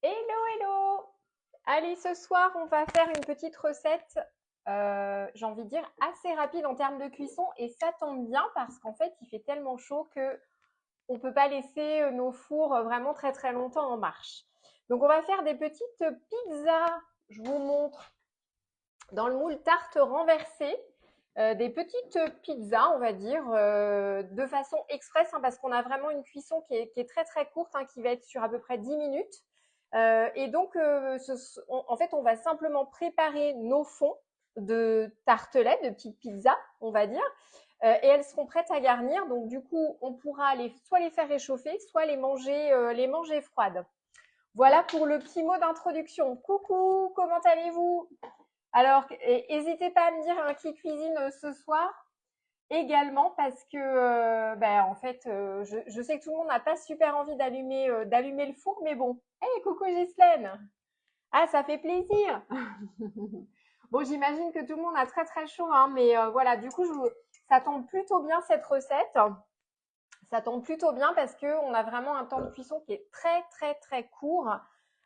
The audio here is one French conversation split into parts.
Hello, hello! Allez, ce soir, on va faire une petite recette, j'ai envie de dire assez rapide en termes de cuisson. Et ça tombe bien parce qu'en fait, il fait tellement chaud que on ne peut pas laisser nos fours vraiment très très longtemps en marche. Donc, on va faire des petites pizzas. Je vous montre dans le moule tarte renversée. Des petites pizzas, on va dire, de façon express, hein, parce qu'on a vraiment une cuisson qui est très très courte, hein, qui va être sur à peu près 10 minutes. Et donc, en fait, on va simplement préparer nos fonds de tartelettes, de petites pizzas, on va dire, et elles seront prêtes à garnir. Donc, du coup, on pourra soit les faire réchauffer, soit les manger froides. Voilà pour le petit mot d'introduction. Coucou, comment allez-vous? Alors, n'hésitez pas à me dire qui cuisine ce soir également parce que, en fait, je sais que tout le monde n'a pas super envie d'allumer le four, mais bon. Hey, coucou Ghislaine! Ah, ça fait plaisir! Bon, j'imagine que tout le monde a très très chaud, hein, mais voilà, du coup, ça tombe plutôt bien cette recette. Ça tombe plutôt bien parce que on a vraiment un temps de cuisson qui est très très très court.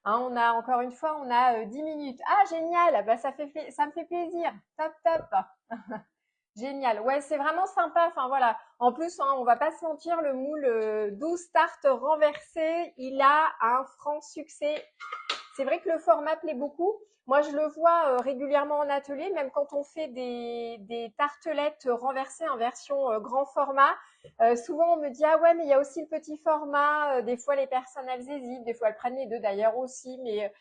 Hein, on a encore une fois, on a 10 minutes. Ah génial, bah ça me fait plaisir. Top top. Génial. Ouais, c'est vraiment sympa. Enfin voilà. En plus, hein, on va pas se mentir, le moule 12 tartes renversées, il a un franc succès. C'est vrai que le format plaît beaucoup. Moi, je le vois régulièrement en atelier, même quand on fait des tartelettes renversées en version grand format. Souvent, on me dit, ah ouais, mais il y a aussi le petit format. Des fois, les personnes, elles hésitent. Des fois, elles prennent les deux d'ailleurs aussi. Mais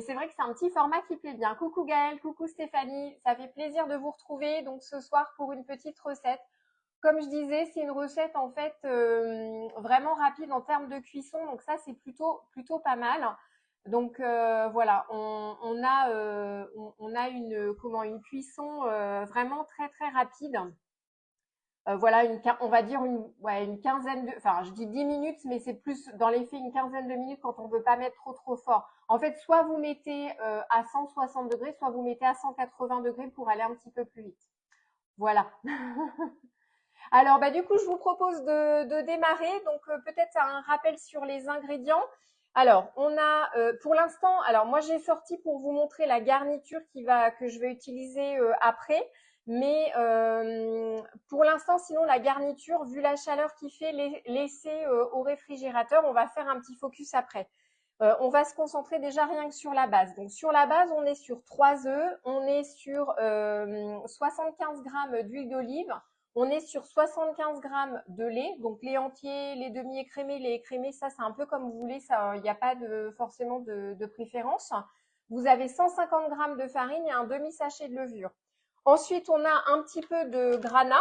c'est vrai que c'est un petit format qui plaît bien. Coucou Gaëlle, coucou Stéphanie. Ça fait plaisir de vous retrouver donc ce soir pour une petite recette. Comme je disais, c'est une recette en fait vraiment rapide en termes de cuisson. Donc ça, c'est plutôt pas mal. Donc voilà, on a une cuisson vraiment très très rapide. Voilà, on va dire une quinzaine enfin je dis 10 minutes, mais c'est plus dans les faits une quinzaine de minutes quand on veut pas mettre trop fort. En fait, soit vous mettez à 160 degrés, soit vous mettez à 180 degrés pour aller un petit peu plus vite. Voilà. Alors, bah, du coup, je vous propose de démarrer. Donc, peut-être un rappel sur les ingrédients. Alors, on a pour l'instant, alors moi j'ai sorti pour vous montrer la garniture que je vais utiliser après. Mais pour l'instant, sinon la garniture, vu la chaleur qu'il fait, laissez au réfrigérateur. On va faire un petit focus après. On va se concentrer déjà rien que sur la base. Donc sur la base, on est sur 3 œufs, on est sur 75 grammes d'huile d'olive, on est sur 75 grammes de lait, donc lait entier, lait demi-écrémé, lait écrémé, ça c'est un peu comme vous voulez, ça, il n'y a pas forcément de préférence. Vous avez 150 grammes de farine et un demi-sachet de levure. Ensuite, on a un petit peu de grana.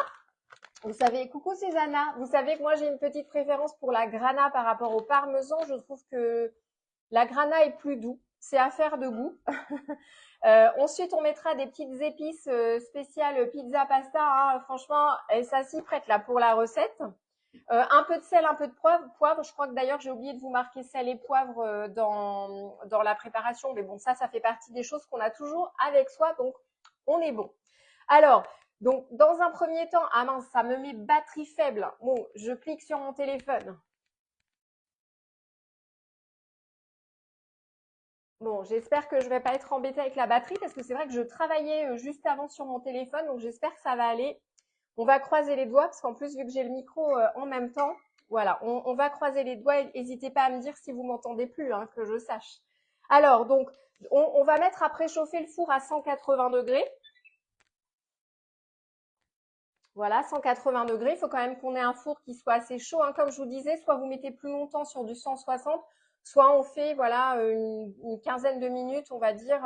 Vous savez, coucou Susanna, vous savez que moi j'ai une petite préférence pour la grana par rapport au parmesan. Je trouve que la grana est plus doux, c'est affaire de goût. Ensuite, on mettra des petites épices spéciales pizza pasta. Hein, franchement, et ça s'y prête là pour la recette. Un peu de sel, un peu de poivre. Je crois que d'ailleurs j'ai oublié de vous marquer sel et poivre dans la préparation. Mais bon, ça fait partie des choses qu'on a toujours avec soi, donc on est bon. Alors, donc dans un premier temps, ah mince, ça me met batterie faible. Bon, je clique sur mon téléphone. Bon, j'espère que je vais pas être embêtée avec la batterie parce que c'est vrai que je travaillais juste avant sur mon téléphone, donc j'espère que ça va aller. On va croiser les doigts parce qu'en plus, vu que j'ai le micro en même temps, voilà, on va croiser les doigts. N'hésitez pas à me dire si vous m'entendez plus, hein, que je sache. Alors, donc, on va mettre à préchauffer le four à 180 degrés. Voilà, 180 degrés. Il faut quand même qu'on ait un four qui soit assez chaud, hein. Comme je vous disais, soit vous mettez plus longtemps sur du 160, soit on fait voilà une quinzaine de minutes, on va dire,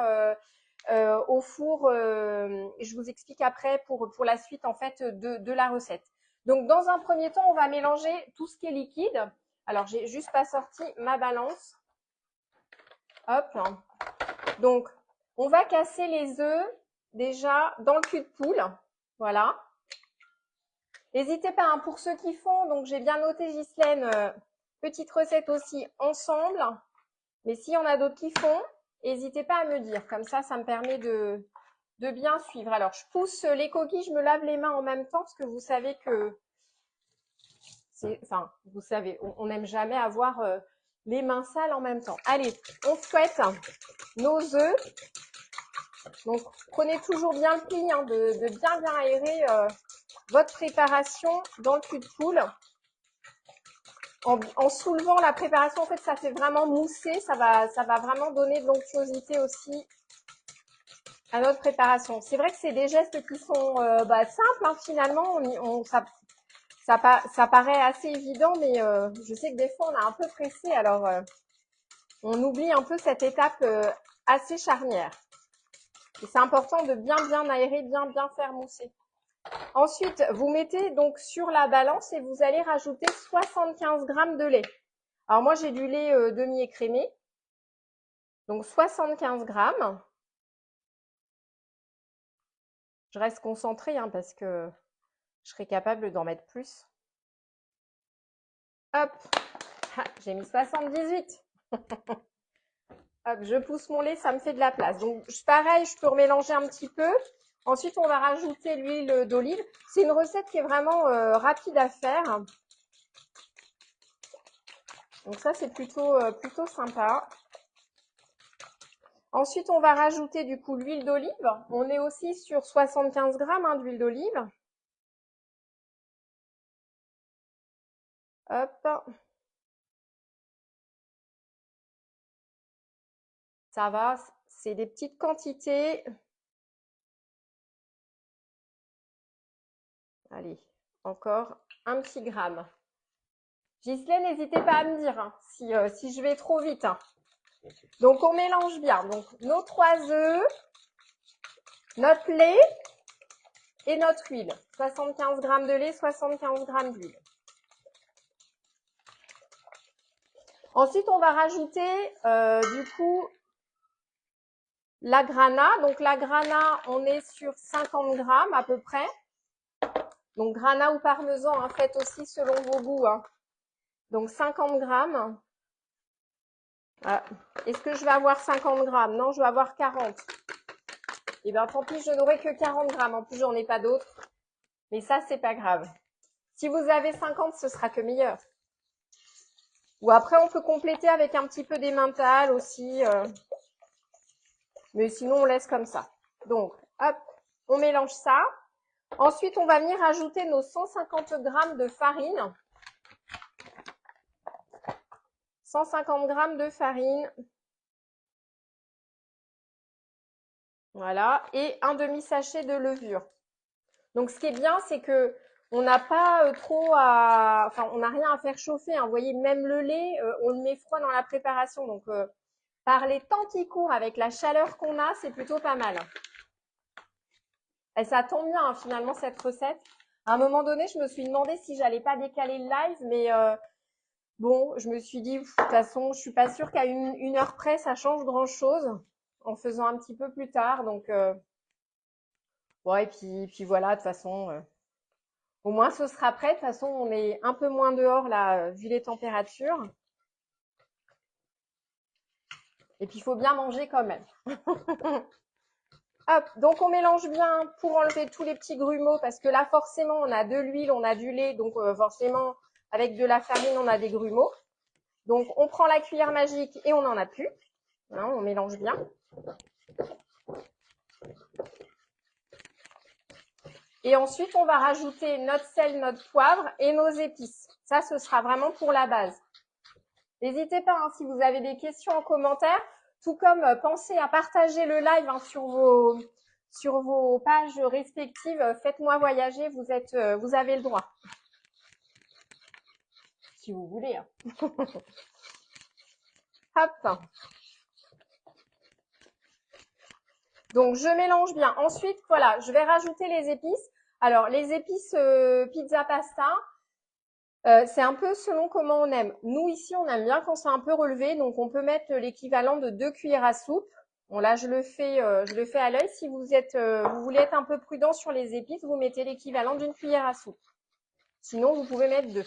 au four. Je vous explique après pour la suite en fait de la recette. Donc dans un premier temps, on va mélanger tout ce qui est liquide. Alors j'ai juste pas sorti ma balance. Hop. Donc on va casser les œufs déjà dans le cul de poule. Voilà. N'hésitez pas, hein, pour ceux qui font, donc j'ai bien noté Ghislaine, petite recette aussi ensemble. Mais s'il y en a d'autres qui font, n'hésitez pas à me dire. Comme ça me permet de bien suivre. Alors, je pousse les coquilles, je me lave les mains en même temps parce que vous savez que enfin, vous savez, on n'aime jamais avoir les mains sales en même temps. Allez, on fouette nos œufs. Donc, prenez toujours bien le pli, hein, de bien aérer votre préparation dans le cul de poule. En soulevant la préparation, en fait, ça fait vraiment mousser. Ça va vraiment donner de l'onctuosité aussi à notre préparation. C'est vrai que c'est des gestes qui sont simples, hein, finalement. Ça paraît assez évident, mais je sais que des fois, on est un peu pressé. Alors, on oublie un peu cette étape assez charnière. Et c'est important de bien aérer, bien faire mousser. Ensuite, vous mettez donc sur la balance et vous allez rajouter 75 g de lait. Alors moi, j'ai du lait demi-écrémé. Donc 75 g. Je reste concentrée hein, parce que je serai capable d'en mettre plus. Hop, j'ai mis 78. Hop, je pousse mon lait, ça me fait de la place. Donc pareil, je peux remélanger un petit peu. Ensuite, on va rajouter l'huile d'olive. C'est une recette qui est vraiment rapide à faire. Donc ça, c'est plutôt sympa. Ensuite, on va rajouter du coup l'huile d'olive. On est aussi sur 75 g hein, d'huile d'olive. Hop. Ça va, c'est des petites quantités. Allez, encore un petit gramme. Ghislaine, n'hésitez pas à me dire hein, si je vais trop vite. Hein. Donc, on mélange bien. Donc, nos 3 œufs, notre lait et notre huile. 75 g de lait, 75 g d'huile. Ensuite, on va rajouter du coup la grana. Donc, la grana, on est sur 50 g à peu près. Donc, grana ou parmesan, hein, faites aussi selon vos goûts. Hein. Donc, 50 g. Ah. Est-ce que je vais avoir 50 g? Non, je vais avoir 40. Et bien, tant pis, je n'aurai que 40 g. En plus, j'en ai pas d'autres. Mais ça, c'est pas grave. Si vous avez 50, ce sera que meilleur. Ou après, on peut compléter avec un petit peu d'emmental aussi. Mais sinon, on laisse comme ça. Donc, hop, on mélange ça. Ensuite, on va venir ajouter nos 150 g de farine. 150 g de farine. Voilà. Et un demi-sachet de levure. Donc, ce qui est bien, c'est que on n'a pas on n'a rien à faire chauffer. Hein. Vous voyez, même le lait, on le met froid dans la préparation. Donc, par les temps qui courent, avec la chaleur qu'on a, c'est plutôt pas mal. Et ça tombe bien, hein, finalement, cette recette. À un moment donné, je me suis demandé si j'allais pas décaler le live, mais bon, je me suis dit, de toute façon, je suis pas sûre qu'à une heure près, ça change grand-chose en faisant un petit peu plus tard. Donc, ouais, et puis voilà, de toute façon, au moins ce sera prêt. De toute façon, on est un peu moins dehors là, vu les températures. Et puis, il faut bien manger quand même. Hop, donc on mélange bien pour enlever tous les petits grumeaux parce que là, forcément, on a de l'huile, on a du lait. Donc, forcément, avec de la farine, on a des grumeaux. Donc, on prend la cuillère magique et on n'en a plus. Hein, on mélange bien. Et ensuite, on va rajouter notre sel, notre poivre et nos épices. Ça, ce sera vraiment pour la base. N'hésitez pas, hein, si vous avez des questions en commentaire, tout comme pensez à partager le live hein, sur vos pages respectives. Faites-moi voyager, vous avez le droit. Si vous voulez. Hein. Hop. Donc, je mélange bien. Ensuite, voilà, je vais rajouter les épices. Alors, les épices pizza pasta, c'est un peu selon comment on aime. Nous, ici, on aime bien quand c'est un peu relevé. Donc, on peut mettre l'équivalent de 2 cuillères à soupe. Bon, là, je le fais à l'œil. Si vous voulez être un peu prudent sur les épices, vous mettez l'équivalent d'une cuillère à soupe. Sinon, vous pouvez mettre 2.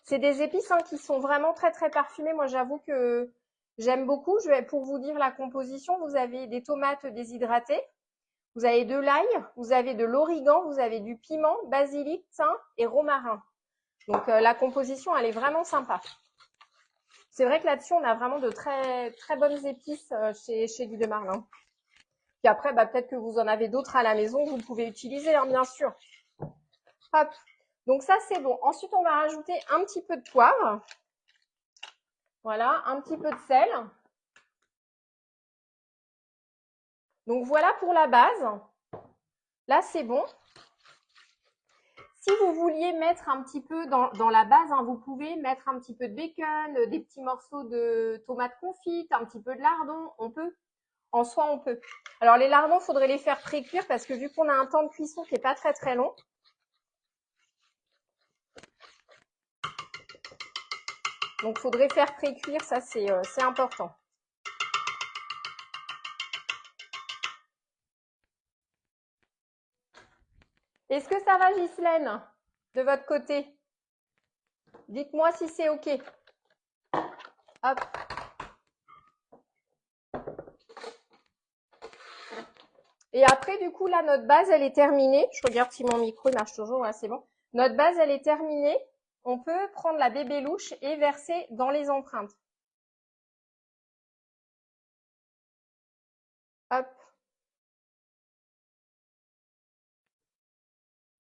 C'est des épices hein, qui sont vraiment très, très parfumées. Moi, j'avoue que j'aime beaucoup. Pour vous dire la composition, vous avez des tomates déshydratées. Vous avez de l'ail, vous avez de l'origan, vous avez du piment, basilic, thym et romarin. Donc, la composition, elle est vraiment sympa. C'est vrai que là-dessus, on a vraiment de très, très bonnes épices chez Guy de Marlin. Puis après, bah, peut-être que vous en avez d'autres à la maison que vous pouvez utiliser, hein, bien sûr. Hop. Donc ça, c'est bon. Ensuite, on va rajouter un petit peu de poivre. Voilà, un petit peu de sel. Donc voilà pour la base. Là, c'est bon. Si vous vouliez mettre un petit peu dans la base, hein, vous pouvez mettre un petit peu de bacon, des petits morceaux de tomates confites, un petit peu de lardon. On peut. En soi, on peut. Alors, les lardons, il faudrait les faire pré-cuire parce que vu qu'on a un temps de cuisson qui n'est pas très très long, donc il faudrait faire pré-cuire, ça c'est important. Est-ce que ça va, Ghislaine, de votre côté? Dites-moi si c'est OK. Hop. Et après, du coup, là, notre base, elle est terminée. Je regarde si mon micro marche toujours. Ouais, c'est bon. Notre base, elle est terminée. On peut prendre la bébé louche et verser dans les empreintes. Hop.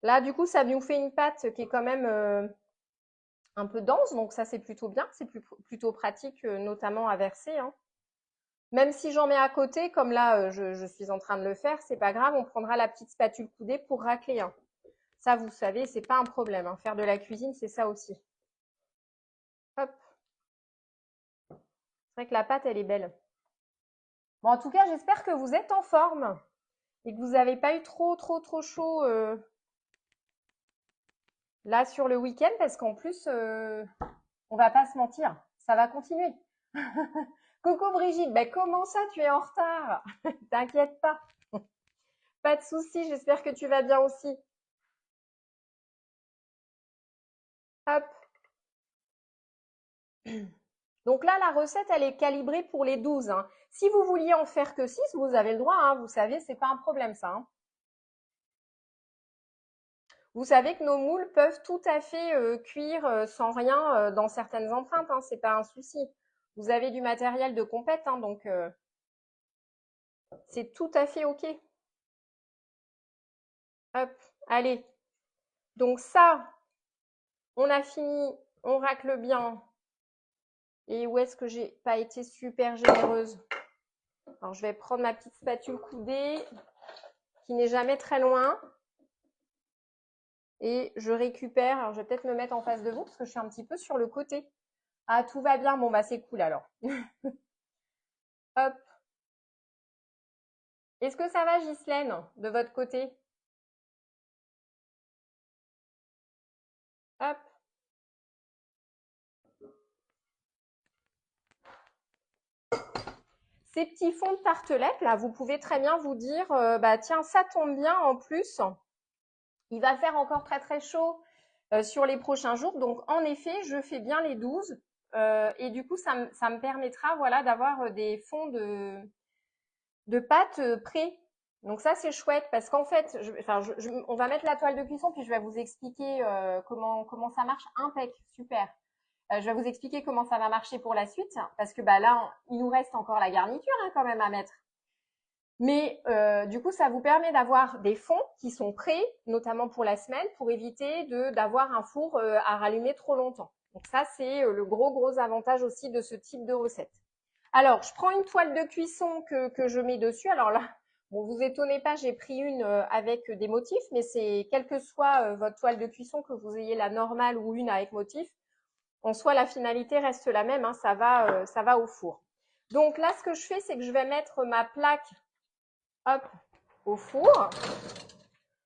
Là, du coup, ça nous fait une pâte qui est quand même un peu dense. Donc ça, c'est plutôt bien. C'est plutôt pratique, notamment à verser, hein. Même si j'en mets à côté, comme là, je suis en train de le faire, c'est pas grave. On prendra la petite spatule coudée pour racler, hein. Ça, vous savez, c'est pas un problème, hein. Faire de la cuisine, c'est ça aussi. Hop. C'est vrai que la pâte, elle est belle. Bon, en tout cas, j'espère que vous êtes en forme et que vous n'avez pas eu trop chaud là sur le week-end parce qu'en plus, on va pas se mentir, ça va continuer. Coucou Brigitte, ben comment ça, tu es en retard? T'inquiète pas. Pas de souci, j'espère que tu vas bien aussi. Hop. Donc là, la recette, elle est calibrée pour les 12, hein. Si vous vouliez en faire que 6, vous avez le droit, hein. Vous savez, c'est pas un problème ça, hein. Vous savez que nos moules peuvent tout à fait cuire sans rien dans certaines empreintes, hein, c'est pas un souci. Vous avez du matériel de compète, hein, donc c'est tout à fait OK. Hop, allez. Donc ça, on a fini, on racle bien. Et où est-ce que j'ai pas été super généreuse? Alors je vais prendre ma petite spatule coudée qui n'est jamais très loin. Et je récupère, alors je vais peut-être me mettre en face de vous parce que je suis un petit peu sur le côté. Ah, tout va bien, bon bah c'est cool alors. Hop. Est-ce que ça va, Ghislaine, de votre côté? Hop. Ces petits fonds de tartelette, là, vous pouvez très bien vous dire, bah tiens, ça tombe bien en plus. Il va faire encore très très chaud sur les prochains jours. Donc, en effet, je fais bien les 12. Et du coup, ça me permettra voilà, d'avoir des fonds de pâte prêts. Donc ça, c'est chouette parce qu'en fait, on va mettre la toile de cuisson puis je vais vous expliquer comment ça marche. Impec, super. Je vais vous expliquer comment ça va marcher pour la suite parce que bah là, il nous reste encore la garniture hein, quand même à mettre. Mais du coup, ça vous permet d'avoir des fonds qui sont prêts, notamment pour la semaine, pour éviter d'avoir un four à rallumer trop longtemps. Donc ça, c'est le gros avantage aussi de ce type de recette. Alors, je prends une toile de cuisson que je mets dessus. Alors là, bon, vous étonnez pas, j'ai pris une avec des motifs, mais c'est quelle que soit votre toile de cuisson, que vous ayez la normale ou une avec motif, en soi, la finalité reste la même, hein, ça va au four. Donc là, ce que je fais, c'est que je vais mettre ma plaque hop, au four.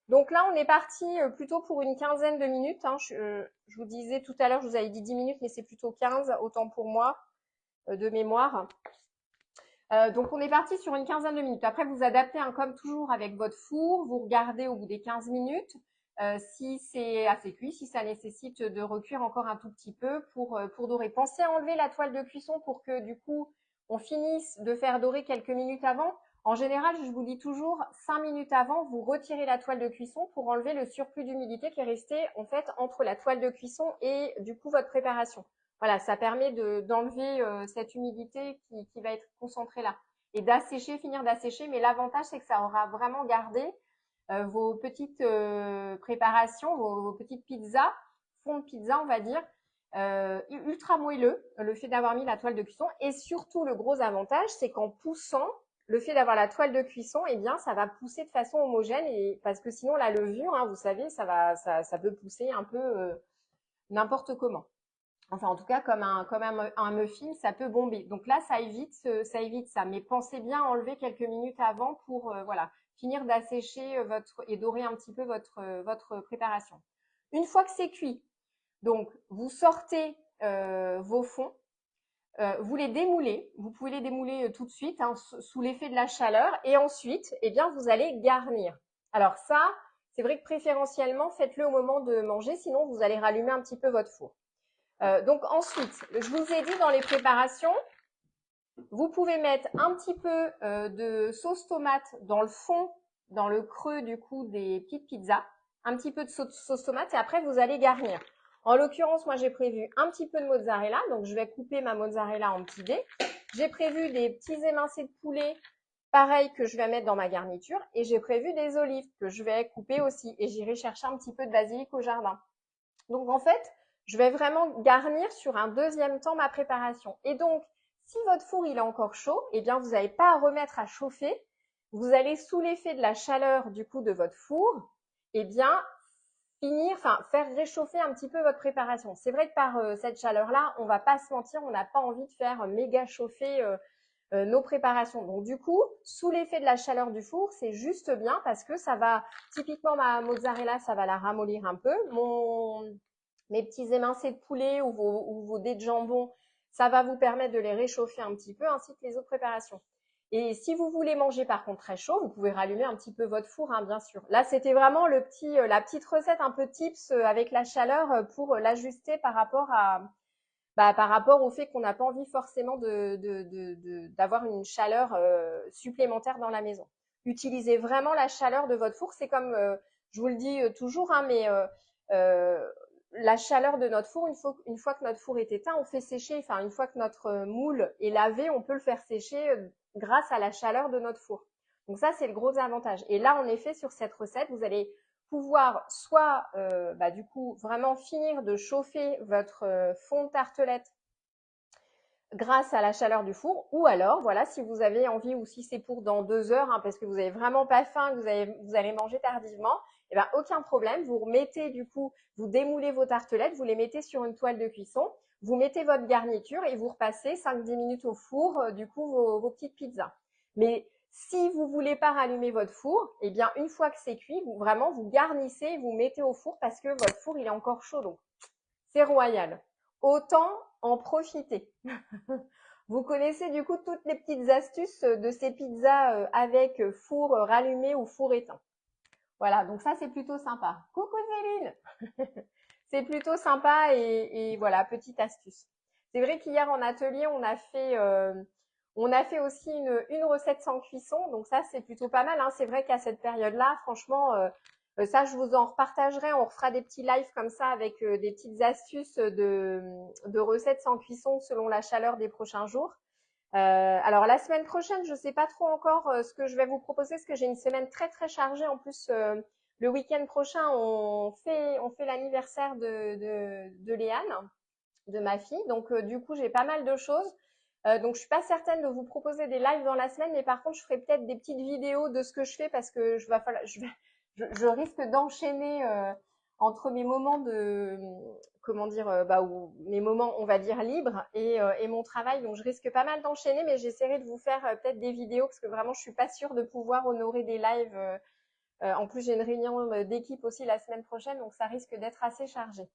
Donc là, on est parti plutôt pour une quinzaine de minutes, hein. Je vous disais tout à l'heure, je vous avais dit 10 minutes, mais c'est plutôt 15, autant pour moi, de mémoire. Donc on est parti sur une quinzaine de minutes. Après, vous adaptez hein, comme toujours avec votre four. Vous regardez au bout des 15 minutes si c'est assez cuit, si ça nécessite de recuire encore un tout petit peu pour dorer. Pensez à enlever la toile de cuisson pour que du coup, on finisse de faire dorer quelques minutes avant. En général, je vous dis toujours 5 minutes avant, vous retirez la toile de cuisson pour enlever le surplus d'humidité qui est resté en fait entre la toile de cuisson et du coup votre préparation. voilà, ça permet d'enlever cette humidité qui va être concentrée là et d'assécher, finir d'assécher. Mais l'avantage, c'est que ça aura vraiment gardé vos petites préparations, vos petites pizzas, fond de pizza, on va dire, ultra moelleux, le fait d'avoir mis la toile de cuisson. Et surtout, le gros avantage, c'est qu'en poussant, le fait d'avoir la toile de cuisson, eh bien, ça va pousser de façon homogène et parce que sinon la levure, hein, vous savez, ça peut pousser un peu n'importe comment. Enfin, en tout cas, un muffin, ça peut bomber. Donc là, ça évite ça. Mais pensez bien à enlever quelques minutes avant pour, voilà, finir d'assécher et dorer un petit peu votre préparation. Une fois que c'est cuit, donc vous sortez vos fonds, vous les démoulez. Vous pouvez les démouler tout de suite hein, sous l'effet de la chaleur. Et ensuite, eh bien, vous allez garnir. Alors ça, c'est vrai que préférentiellement, faites-le au moment de manger, sinon vous allez rallumer un petit peu votre four. Donc ensuite, je vous ai dit dans les préparations, vous pouvez mettre un petit peu de sauce tomate dans le fond, dans le creux du coup des petites pizzas, un petit peu de sauce tomate et après vous allez garnir. En l'occurrence, moi j'ai prévu un petit peu de mozzarella, donc je vais couper ma mozzarella en petits dés. J'ai prévu des petits émincés de poulet, pareil que je vais mettre dans ma garniture et j'ai prévu des olives que je vais couper aussi et j'irai chercher un petit peu de basilic au jardin. Donc en fait, je vais vraiment garnir sur un deuxième temps ma préparation. Et donc, si votre four il est encore chaud, eh bien vous n'avez pas à remettre à chauffer. Vous allez sous l'effet de la chaleur du coup de votre four, eh bien faire réchauffer un petit peu votre préparation. C'est vrai que par cette chaleur-là, on va pas se mentir, on n'a pas envie de faire méga chauffer nos préparations. Donc du coup, sous l'effet de la chaleur du four, c'est juste bien parce que ça va, typiquement ma mozzarella, ça va la ramollir un peu. Mes petits émincés de poulet ou vos dés de jambon, ça va vous permettre de les réchauffer un petit peu, ainsi que les autres préparations. Et si vous voulez manger par contre très chaud, vous pouvez rallumer un petit peu votre four, hein, bien sûr. Là, c'était vraiment la petite recette un peu tips avec la chaleur pour l'ajuster par rapport au fait qu'on n'a pas envie forcément d'avoir une chaleur supplémentaire dans la maison. Utilisez vraiment la chaleur de votre four. C'est comme, je vous le dis toujours, hein, mais la chaleur de notre four, une fois que notre four est éteint, on fait sécher. Enfin, une fois que notre moule est lavé, on peut le faire sécher grâce à la chaleur de notre four. Donc ça, c'est le gros avantage. Et là, en effet, sur cette recette, vous allez pouvoir soit du coup vraiment finir de chauffer votre fond de tartelette grâce à la chaleur du four, ou alors voilà, si vous avez envie ou si c'est pour dans 2 heures hein, parce que vous n'avez vraiment pas faim, que vous allez manger tardivement, eh ben aucun problème, vous remettez du coup, vous démoulez vos tartelettes, vous les mettez sur une toile de cuisson, vous mettez votre garniture et vous repassez 5-10 minutes au four du coup vos petites pizzas. Mais si vous voulez pas rallumer votre four, eh bien une fois que c'est cuit, vraiment vous garnissez, vous mettez au four parce que votre four il est encore chaud, donc c'est royal. Autant en profiter. Vous connaissez du coup toutes les petites astuces de ces pizzas avec four rallumé ou four éteint. Voilà, donc ça c'est plutôt sympa. Coucou Céline. C'est plutôt sympa et voilà, petite astuce. C'est vrai qu'hier en atelier, on a fait aussi une recette sans cuisson, donc ça c'est plutôt pas mal. Hein. C'est vrai qu'à cette période-là, franchement, ça je vous en repartagerai. On refera des petits lives comme ça avec des petites astuces de recettes sans cuisson selon la chaleur des prochains jours. Alors la semaine prochaine, je ne sais pas trop encore ce que je vais vous proposer, parce que j'ai une semaine très très chargée. En plus, le week-end prochain, on fait l'anniversaire de Léane, de ma fille. Donc du coup, j'ai pas mal de choses. Donc je suis pas certaine de vous proposer des lives dans la semaine, mais par contre, je ferai peut-être des petites vidéos de ce que je fais parce que je risque d'enchaîner entre mes moments de comment dire mes moments on va dire libres et mon travail, donc je risque pas mal d'enchaîner, mais j'essaierai de vous faire peut-être des vidéos parce que vraiment je suis pas sûre de pouvoir honorer des lives. En plus j'ai une réunion d'équipe aussi la semaine prochaine, donc ça risque d'être assez chargé.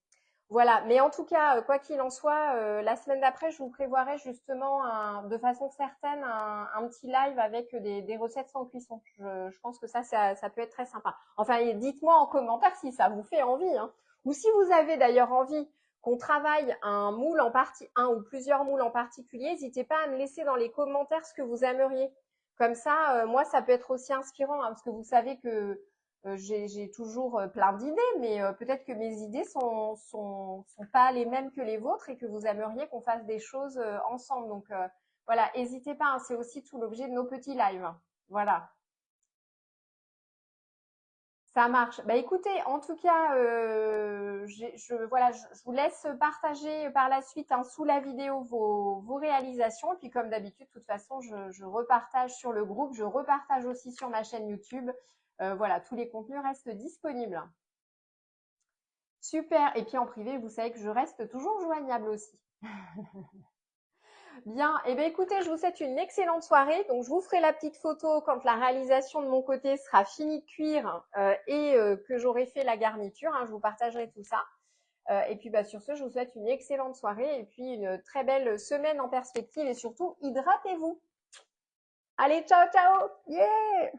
Voilà, mais en tout cas, quoi qu'il en soit, la semaine d'après, je vous prévoirai justement de façon certaine un petit live avec des recettes sans cuisson. Je pense que ça peut être très sympa. Enfin, dites-moi en commentaire si ça vous fait envie, hein. Ou si vous avez d'ailleurs envie qu'on travaille un moule en partie, un ou plusieurs moules en particulier, n'hésitez pas à me laisser dans les commentaires ce que vous aimeriez. Comme ça, moi, ça peut être aussi inspirant, hein, parce que vous savez que j'ai toujours plein d'idées, mais peut-être que mes idées sont pas les mêmes que les vôtres et que vous aimeriez qu'on fasse des choses ensemble. Donc voilà, n'hésitez pas, hein, c'est aussi tout l'objet de nos petits lives. Voilà. Ça marche. Bah écoutez, en tout cas, voilà, je vous laisse partager par la suite, hein, sous la vidéo vos réalisations. Et puis comme d'habitude, de toute façon, je repartage sur le groupe, je repartage aussi sur ma chaîne YouTube. Voilà, tous les contenus restent disponibles. Super. Et puis en privé, vous savez que je reste toujours joignable aussi. Bien, et bien écoutez, je vous souhaite une excellente soirée. Donc je vous ferai la petite photo quand la réalisation de mon côté sera finie de cuire et que j'aurai fait la garniture, hein, je vous partagerai tout ça. Et puis bah, sur ce, je vous souhaite une excellente soirée et puis une très belle semaine en perspective et surtout, hydratez-vous. Allez, ciao, ciao! Yeah!